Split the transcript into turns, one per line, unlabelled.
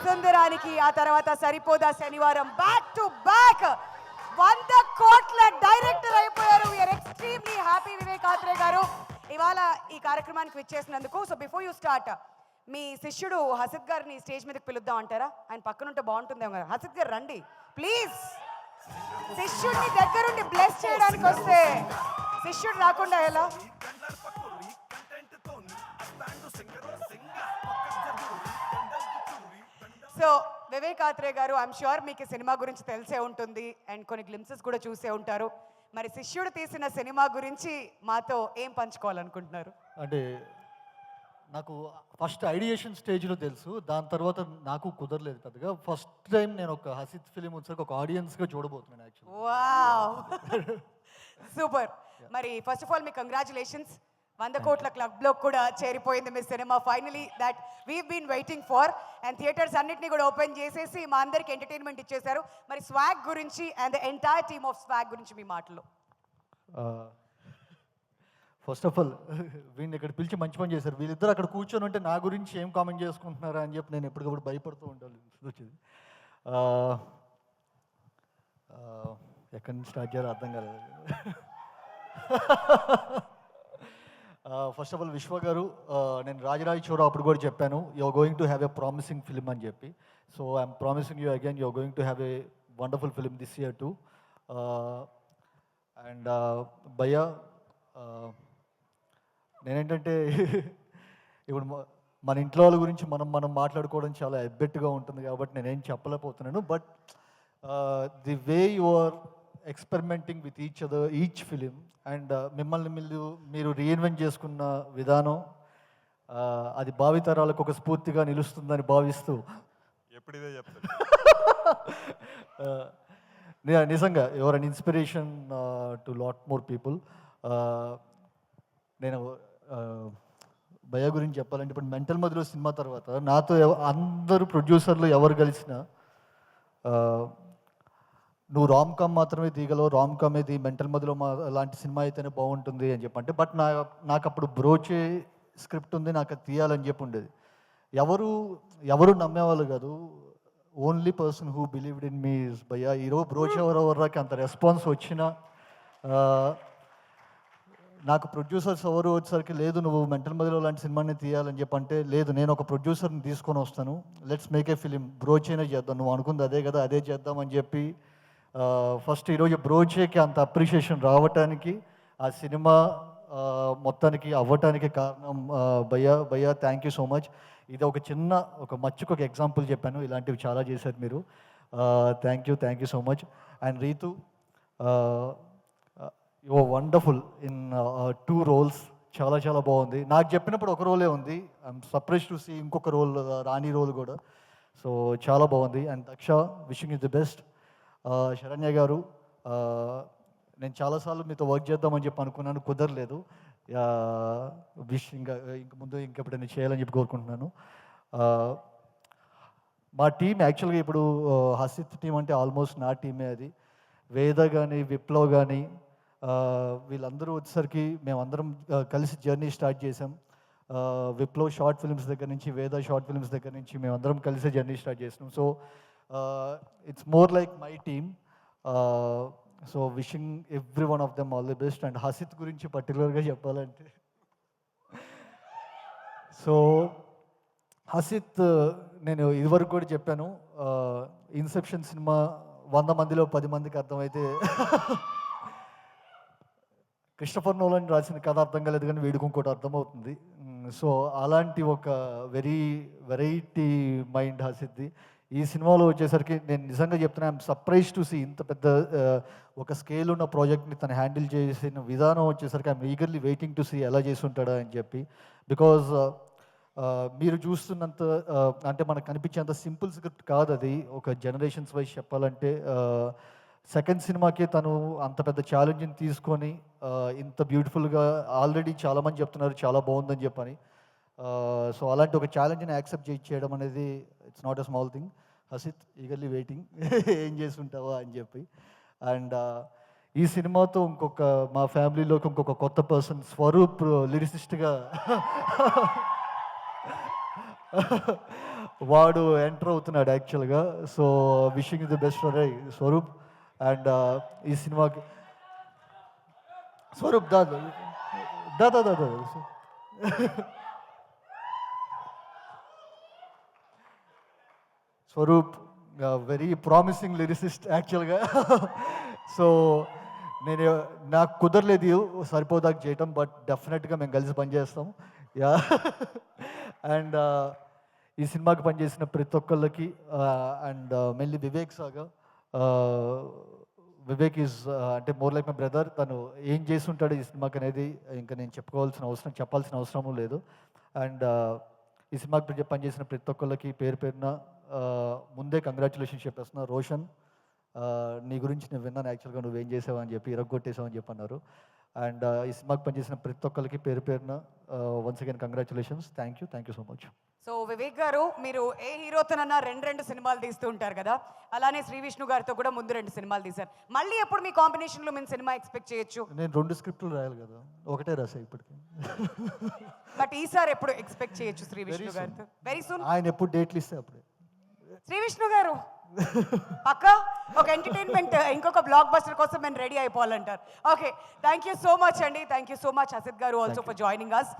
సుందరానికి ఆ తర్వాత సరిపోదా శనివారం బ్యాక్ టు బ్యాక్ 100 కోట్ల డైరెక్టర్ అయిపోయారు. We're extremely happy Vivek Athreya గారు ఇవాళ ఈ కార్యక్రమానికి విచ్చేసినందుకు. సో బిఫోర్ యూ స్టార్ట్, మీ శిష్యుడు హసిత్ గారిని స్టేజ్ మీదకి పిలుద్దాం అంటారా? ఆయన పక్కనుంటే బాగుంటుందేమో కదా. హసిత్ గారు రండి ప్లీజ్. శిష్యుడిని దగ్గరుండి బ్లెస్ చేయడానికి వస్తే శిష్యుడు రాకుండా ఎలా? సో వివేక్ ఆత్రేయ గారు, ఐఎమ్ ష్యూర్ మీకు సినిమా గురించి తెలిసే ఉంటుంది అండ్ కొన్ని గ్లిమ్సెస్ కూడా చూసే ఉంటారు. మరి శిష్యుడు తీసిన సినిమా గురించి మాతో ఏం పంచుకోవాలనుకుంటున్నారు?
అంటే నాకు ఫస్ట్ ఐడియేషన్ స్టేజ్లో తెలుసు, దాని తర్వాత నాకు కుదరలేదు పెద్దగా. ఫస్ట్ టైం నేను ఒక హసిత్ ఫిలిం వచ్చాక ఒక ఆడియన్స్గా చూడబోతున్నాను యాక్చువల్లీ.
Wow super. మరి ఫస్ట్ ఆఫ్ ఆల్ మీ కంగ్రాచులేషన్స్. 100 కోట్ల క్లబ్లో కూడా చేరిపోయింది మీ సినిమా. Finally that we've been waiting for. And theatres అన్నింటినీ కూడా ఓపెన్ చేసేసి మా అందరికి ఎంటర్టైన్మెంట్ ఇచ్చేశారు. మరి స్వాగ్ గురించి and the entire team of swag గురించి మీ మాటలు.
ఫస్ట్ ఆఫ్ ఆల్ వీడిని ఇక్కడ పిలిచి మంచి పని చేశారు. వీళ్ళిద్దరు అక్కడ కూర్చొని ఉంటే నా గురించి ఏం కామెంట్ చేసుకుంటున్నారా అని చెప్పి నేను ఎప్పటికప్పుడు భయపడుతూ ఉండాలి వచ్చేది. ఎక్కడి నుంచి స్టార్ట్ చేయాలో అర్థం కాలేదు. ఫస్ట్ ఆఫ్ ఆల్ విశ్వ గారు, నేను రాజరాజ చోరా అప్పుడు కూడా చెప్పాను you are going to have a promising film అని చెప్పి. So I'm promising you again you are going to have a wonderful film this year too. And భయ్యా, నేనేంటంటే ఇప్పుడు మన ఇంట్లో వాళ్ళ గురించి మనం మాట్లాడుకోవడం చాలా ఎబ్బెట్టుగా ఉంటుంది కాబట్టి నేనేం చెప్పలేకపోతున్నాను. But the way you are experimenting with each other each film and మిమ్మల్ని మీరు రీఇన్వెంట్ చేసుకున్న విధానం, అది భావితరాలకు ఒక స్ఫూర్తిగా నిలుస్తుందని భావిస్తూ
ఎప్పుడిదే చెప్తాను.
నిజంగా your an inspiration to lot more people. నేను భయ గురించి చెప్పాలంటే ఇప్పుడు మెంటల్ మదిలో సినిమా తర్వాత నాతో అందరూ ప్రొడ్యూసర్లు ఎవరు కలిసినా నువ్వు రామ్ కామ్ మాత్రమే తీయగలవు, రామ్ కామే తీ, మెంటల్ మదిలో లాంటి సినిమా అయితేనే బాగుంటుంది అని చెప్పంటే. బట్ నాకు అప్పుడు బ్రోచే స్క్రిప్ట్ ఉంది, నాకు అది తీయాలని చెప్పి ఉండేది. ఎవరు నమ్మేవాళ్ళు కాదు. Only person who believed in me is భయ్యా. ఈరోజు బ్రోచ్ ఎవరెవరికి అంత రెస్పాన్స్ వచ్చినా నాకు ప్రొడ్యూసర్స్ ఎవరు వచ్చేసరికి లేదు నువ్వు మెంటల్ మదిలో లాంటి సినిమాని తీయాలని చెప్పంటే లేదు, నేను ఒక ప్రొడ్యూసర్ని తీసుకొని వస్తాను, లెట్స్ మేక్ ఏ ఫిలిం, బ్రోచేనే చేద్దాం, నువ్వు అనుకుంది అదే కదా అదే చేద్దామని చెప్పి ఫస్ట్ ఈరోజు బ్రోచేకి అంత అప్రిషియేషన్ రావటానికి, ఆ సినిమా మొత్తానికి అవ్వటానికి కారణం భయ్యా థ్యాంక్ యూ సో మచ్. ఇది ఒక మచ్చుకు ఒక ఎగ్జాంపుల్ చెప్పాను, ఇలాంటివి చాలా చేశారు మీరు. Thank you so much. And Ritu, you are wonderful in 2 roles. చాలా బాగుంది. నాకు చెప్పినప్పుడు ఒక రోలే ఉంది, ఐఎమ్ సర్ప్రైజ్ టు సీ ఇంకొక రోల్, రాణి రోల్ కూడా. సో చాలా బాగుంది. And Daksha, wishing you the best. Saranya garu, నేను చాలాసార్లు మీతో వర్క్ చేద్దామని చెప్పి అనుకున్నాను, కుదరలేదు. ఇంక ముందు ఇంకెప్పుడైనా చేయాలని చెప్పి కోరుకుంటున్నాను. మా టీం యాక్చువల్గా ఇప్పుడు హసిత్ టీం అంటే ఆల్మోస్ట్ నా టీమే. అది వేద కానీ విప్లవ్ కానీ వీళ్ళందరూ వచ్చేసరికి మేమందరం కలిసి జర్నీ స్టార్ట్ చేసాం. విప్లవ్ షార్ట్ ఫిల్మ్స్ దగ్గర నుంచి, వేద షార్ట్ ఫిల్మ్స్ దగ్గర నుంచి మేమందరం కలిసి జర్నీ స్టార్ట్ చేసినాం. So it's more like my team. So wishing every one of them all the best. And Hasith గురించి పర్టికులర్గా చెప్పాలంటే, సో హసిత్ నేను ఇదివరకు కూడా చెప్పాను, ఇన్సెప్షన్ సినిమా 100 మందిలో 10 మందికి అర్థమైతే క్రిస్టఫర్ నోలన్ రాసిన కథ అర్థం కాలేదు కానీ వీడికి ఇంకోటి అర్థమవుతుంది. సో అలాంటి ఒక వెరైటీ మైండ్ హసిద్ది. ఈ సినిమాలో వచ్చేసరికి నేను నిజంగా చెప్తున్నా, ఐఎమ్ సర్ప్రైజ్ టు సీ ఇంత పెద్ద ఒక స్కేల్ ఉన్న ప్రాజెక్ట్ని తను హ్యాండిల్ చేసిన విధానం వచ్చేసరికి I'm eagerly waiting to see ఎలా చేసి ఉంటాడా అని చెప్పి. బికాజ్ మీరు చూస్తున్నంత అంటే మనకు కనిపించేంత సింపుల్ స్క్రిప్ట్ కాదు అది. ఒక జనరేషన్స్ వైజ్ చెప్పాలంటే సెకండ్ సినిమాకి తను అంత పెద్ద ఛాలెంజ్ని తీసుకొని ఇంత బ్యూటిఫుల్గా, ఆల్రెడీ చాలామంది చెప్తున్నారు చాలా బాగుందని చెప్పని. సో అలాంటి ఒక ఛాలెంజ్ని యాక్సెప్ట్ చేయడం అనేది it's not a small thing. Hasith, eagerly waiting ఏం చేస్తుంటావా అని చెప్పి. అండ్ ఈ సినిమాతో మా ఫ్యామిలీలోకి ఇంకొక కొత్త పర్సన్ స్వరూప్ లిరిసిస్ట్గా వాడు ఎంటర్ అవుతున్నాడు యాక్చువల్గా. So wishing the best for Swaroop. అండ్ ఈ సినిమాకి స్వరూప్ దా దా దా దా దా దా. స్వరూప్ వెరీ ప్రామిసింగ్ లిరిసిస్ట్ యాక్చువల్గా. సో నేను నాకు కుదరలేదు సరిపోదాకా చేయటం, బట్ డెఫినెట్గా మేము కలిసి పనిచేస్తాం. యా. అండ్ ఈ సినిమాకి పనిచేసిన ప్రతి ఒక్కళ్ళకి and mainly Vivek saga. Vivek is అంటే మోర్ లైక్ మై బ్రదర్. తను ఏం చేసి ఉంటాడు ఈ సినిమాకి అనేది ఇంకా నేను చెప్పాల్సిన అవసరము లేదు. అండ్ ఈ సినిమాకి పనిచేసిన ప్రతి ఒక్కళ్ళకి పేరు పేరున ముందే కంగ్రాచులేషన్స్ చెప్పేస్తున్నా. రోషన్, నీ గురించి నేను విన్నాను యాక్చువల్గా, నువ్వేం చేసావు అని చెప్పి, ఇరగొట్టేసావు అని చెప్పి అన్నారు. అండ్ ఈ సినిమాకి పనిచేసిన ప్రతి ఒక్కరికి పేరు పేరున once again congratulations. Thank you so much.
So Vivek గారు, మీరు ఏ హీరోతోనన్నా రెండు సినిమాలు తీస్తూ ఉంటారు కదా, అలానే శ్రీ విష్ణు గారితో కూడా ముందు 2 సినిమాలు తీశారు. మళ్ళీ ఎప్పుడు మీ కాంబినేషన్లో మేము సినిమా ఎక్స్పెక్ట్ చేయొచ్చు?
నేను 2 స్క్రిప్ట్లు రాయాలి కదా, ఒకటే రాసా ఇప్పటికి.
బట్ ఈసారి ఎప్పుడు ఎక్స్పెక్ట్ చేయొచ్చు శ్రీ విష్ణు గారితో? Very soon.
ఆయన ఎప్పుడు డేట్లు ఇస్తే అప్పుడే.
శ్రీ విష్ణు గారు పక్క ఒక ఎంటర్టైన్మెంట్ ఇంకొక బ్లాక్ బస్టర్ కోసం మేము రెడీ అయిపోవాలంటారు. Okay, thank you so much అండి. Thank you so much Hasith గారు ఆల్సో ఫర్ జాయినింగ్ అస్.